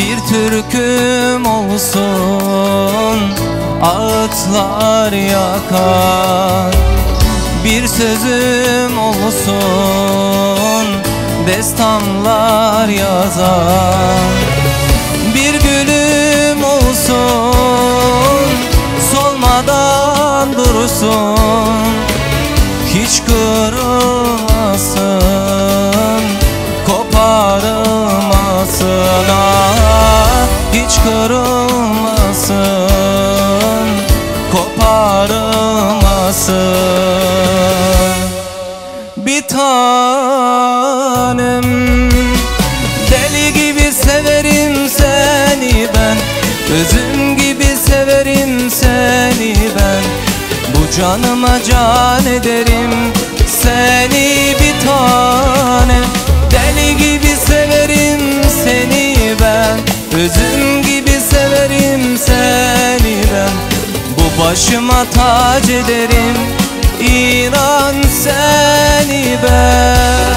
Bir türküm olsun ağıtlar yakar, bir sözüm olsun destanlar yazar. Bir gülüm olsun solmadan dursun, hiç kırılmasın, koparılmasın, hiç kırılmasın, koparılmasın. Bir tanem, deli gibi severim seni ben, özüm gibi severim seni ben. Bu canıma can ederim seni bir tanem. Deli gibi severim seni ben, özüm gibi severim seni ben. Bu başıma tac ederim inan seni ben.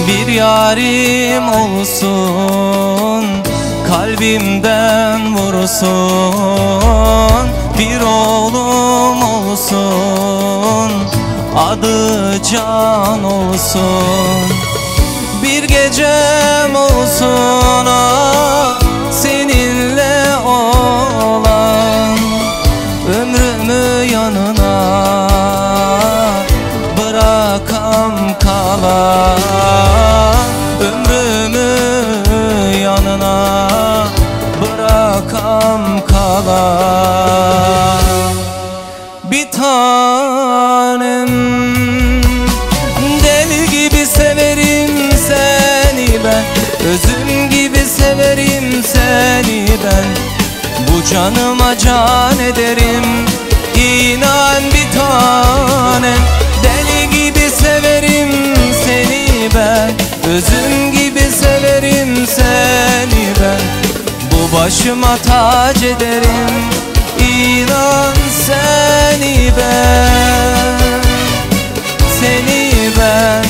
Bir yarim olsun, kalbimden vursun. Bir oğlum olsun, adı Can olsun. Bir gecem olsun seninle olan, ömrümü yanına bırakam kalan, ömrümü yanına bırakam kalan. Bir tanem, deli gibi severim seni ben, özüm gibi severim seni ben. Bu canıma can ederim inan bir tanem. Deli gibi severim seni ben, özüm gibi severim seni ben. Bu başıma tac ederim inan seni ben. Seni ben,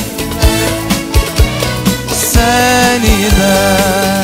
seni ben.